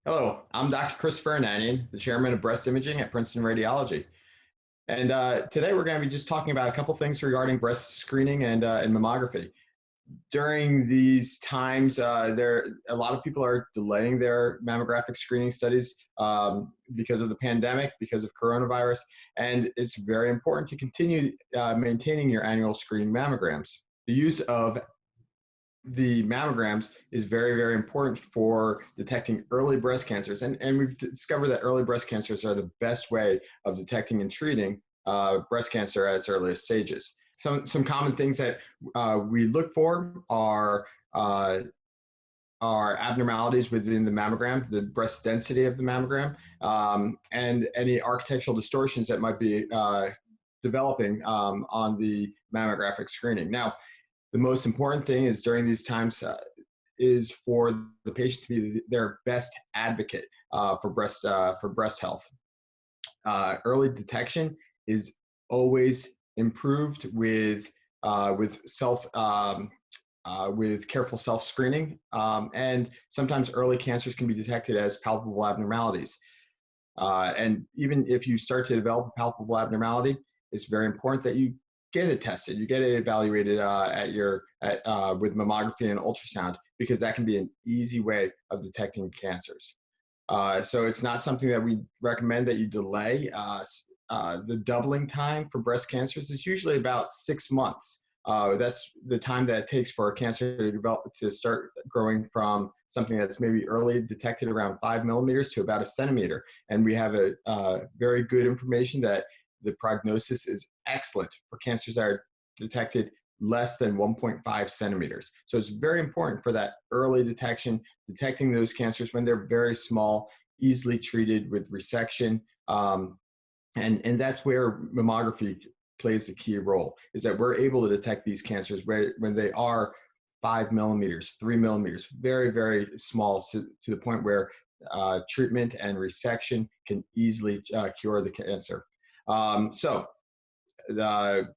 Hello, I'm Dr. Christopher Ananian, the chairman of breast imaging at Princeton Radiology. And today we're going to be just talking about a couple things regarding breast screening and mammography. During these times, a lot of people are delaying their mammographic screening studies because of the pandemic, because of coronavirus, and it's very important to continue maintaining your annual screening mammograms. The use of the mammograms is very, very important for detecting early breast cancers. And we've discovered that early breast cancers are the best way of detecting and treating breast cancer at its earliest stages. Some common things that we look for are abnormalities within the mammogram, the breast density of the mammogram, and any architectural distortions that might be developing on the mammographic screening. Now, the most important thing is during these times is for the patient to be their best advocate for breast health. Early detection is always improved with careful self screening, and sometimes early cancers can be detected as palpable abnormalities. And even if you start to develop a palpable abnormality, it's very important that you get it tested, you get it evaluated with mammography and ultrasound, because that can be an easy way of detecting cancers. So it's not something that we recommend that you delay. The doubling time for breast cancers is usually about 6 months. That's the time that it takes for a cancer to develop, to start growing from something that's maybe early detected around 5 millimeters to about a centimeter. And we have a very good information that the prognosis is excellent for cancers that are detected less than 1.5 centimeters. So it's very important for that early detection, detecting those cancers when they're very small, easily treated with resection. And that's where mammography plays a key role, is that we're able to detect these cancers when they are 5 millimeters, 3 millimeters, very, very small, to the point where treatment and resection can easily cure the cancer. So the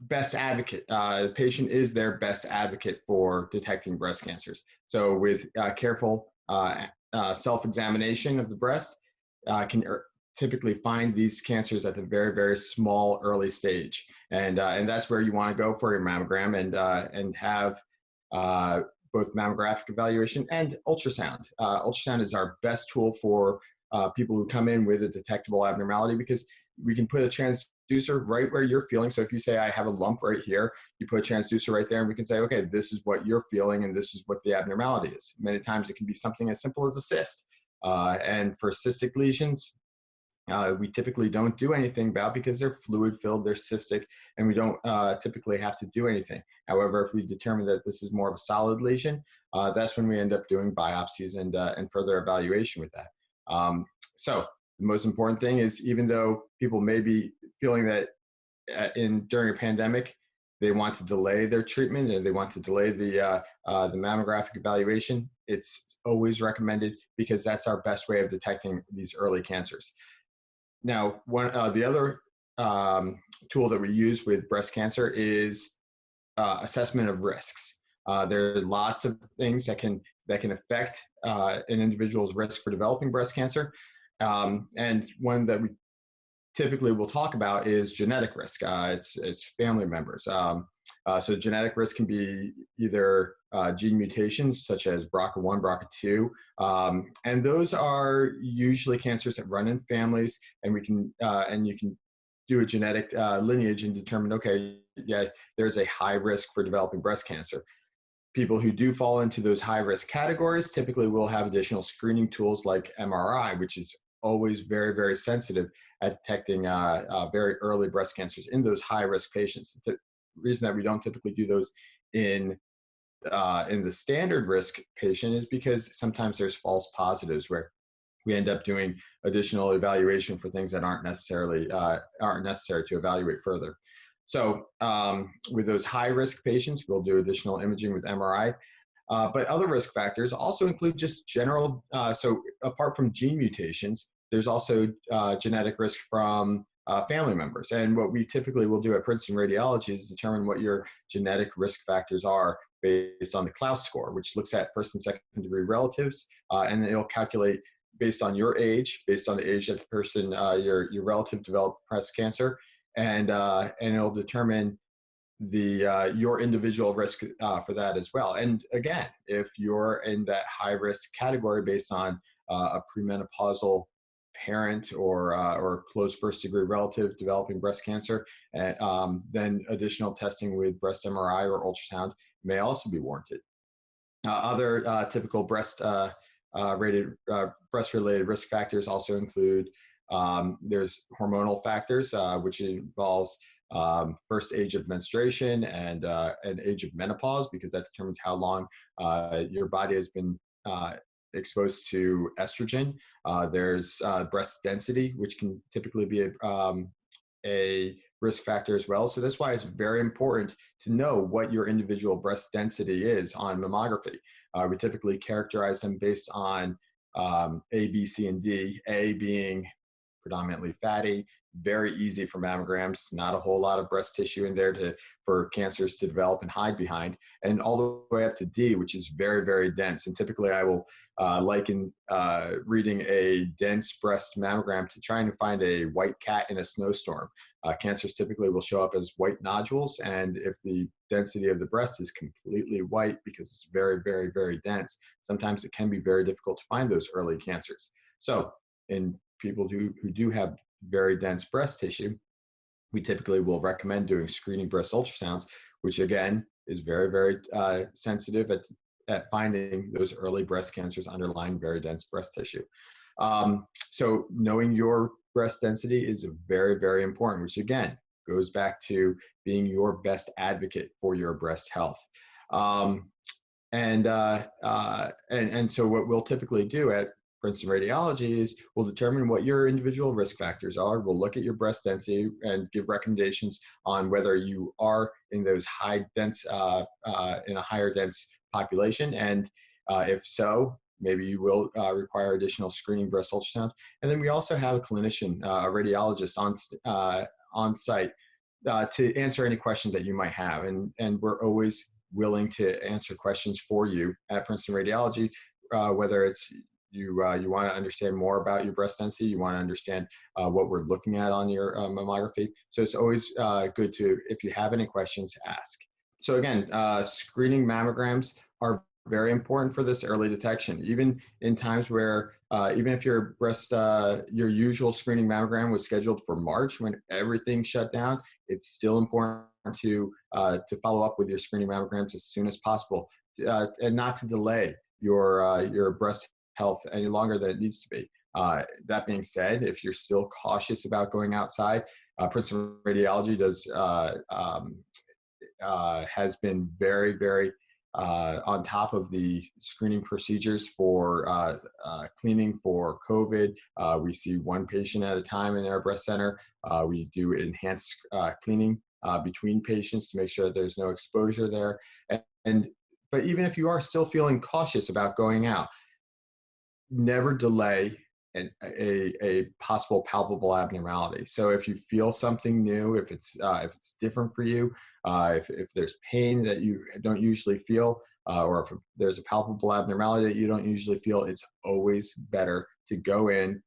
best advocate, the patient is their best advocate for detecting breast cancers. So with careful self-examination of the breast, can typically find these cancers at the very, very small early stage. And that's where you want to go for your mammogram, and have both mammographic evaluation and ultrasound. Ultrasound is our best tool for people who come in with a detectable abnormality, because we can put a transducer right where you're feeling. So if you say, I have a lump right here, you put a transducer right there, and we can say, okay, this is what you're feeling, and this is what the abnormality is. Many times it can be something as simple as a cyst. And for cystic lesions, we typically don't do anything about, because they're fluid filled, they're cystic, and we don't typically have to do anything. However, if we determine that this is more of a solid lesion, that's when we end up doing biopsies and further evaluation with that. So the most important thing is, even though people may be feeling that during a pandemic, they want to delay their treatment and they want to delay the mammographic evaluation, it's always recommended, because that's our best way of detecting these early cancers. Now, the other tool that we use with breast cancer is assessment of risks. There are lots of things that can affect an individual's risk for developing breast cancer, and one that we typically will talk about is genetic risk. It's family members. So genetic risk can be either gene mutations such as BRCA1, BRCA2, and those are usually cancers that run in families, and you can do a genetic lineage and determine, okay, yeah, there's a high risk for developing breast cancer. People who do fall into those high risk categories typically will have additional screening tools like MRI, which is always very, very sensitive at detecting very early breast cancers in those high risk patients. The reason that we don't typically do those in the standard risk patient is because sometimes there's false positives, where we end up doing additional evaluation for things that aren't necessary to evaluate further. So with those high risk patients, we'll do additional imaging with MRI. But other risk factors also include just general, so apart from gene mutations, there's also genetic risk from family members. And what we typically will do at Princeton Radiology is determine what your genetic risk factors are based on the Klaus score, which looks at first and second degree relatives, and then it'll calculate based on your age, based on the age that the person, your relative developed breast cancer, and it'll determine the your individual risk for that as well. And again, if you're in that high risk category based on a premenopausal parent or close first degree relative developing breast cancer, then additional testing with breast MRI or ultrasound may also be warranted. Other typical breast-related risk factors also include there's hormonal factors, which involves first age of menstruation and age of menopause, because that determines how long your body has been exposed to estrogen. There's breast density, which can typically be a risk factor as well. So that's why it's very important to know what your individual breast density is on mammography. We typically characterize them based on A, B, C, and D. A being predominantly fatty, very easy for mammograms, not a whole lot of breast tissue in there for cancers to develop and hide behind, and all the way up to D, which is very, very dense. And typically I will liken reading a dense breast mammogram to trying to find a white cat in a snowstorm. Cancers typically will show up as white nodules, and if the density of the breast is completely white because it's very, very, very dense, sometimes it can be very difficult to find those early cancers. So in people who do have very dense breast tissue, we typically will recommend doing screening breast ultrasounds, which again is very, very sensitive at finding those early breast cancers underlying very dense breast tissue. So knowing your breast density is very, very important, which again goes back to being your best advocate for your breast health. And so what we'll typically do at Princeton Radiology is we'll determine what your individual risk factors are. We'll look at your breast density and give recommendations on whether you are in those high dense, in a higher dense population. And if so, maybe you will require additional screening breast ultrasound. And then we also have a clinician, a radiologist on site to answer any questions that you might have. And we're always willing to answer questions for you at Princeton Radiology, whether it's you want to understand more about your breast density, you want to understand what we're looking at on your mammography. So it's always good to, if you have any questions, ask. So again, screening mammograms are very important for this early detection. Even in times where, even if your your usual screening mammogram was scheduled for March when everything shut down, it's still important to follow up with your screening mammograms as soon as possible, and not to delay your breast health any longer than it needs to be. That being said, if you're still cautious about going outside, Princeton Radiology has been very, very on top of the screening procedures for cleaning for COVID. We see one patient at a time in our breast center. We do enhanced cleaning between patients to make sure that there's no exposure there. But even if you are still feeling cautious about going out, never delay a possible palpable abnormality. So if you feel something new, if it's different for you, if there's pain that you don't usually feel, or if there's a palpable abnormality that you don't usually feel, it's always better to go in,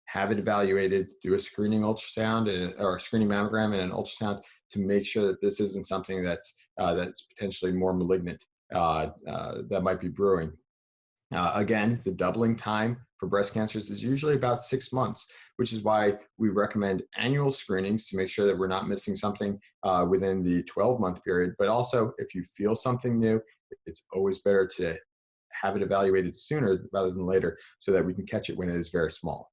have it evaluated, do a screening ultrasound or a screening mammogram and an ultrasound to make sure that this isn't something that's potentially more malignant that might be brewing. Again, the doubling time for breast cancers is usually about 6 months, which is why we recommend annual screenings to make sure that we're not missing something within the 12-month period. But also, if you feel something new, it's always better to have it evaluated sooner rather than later so that we can catch it when it is very small.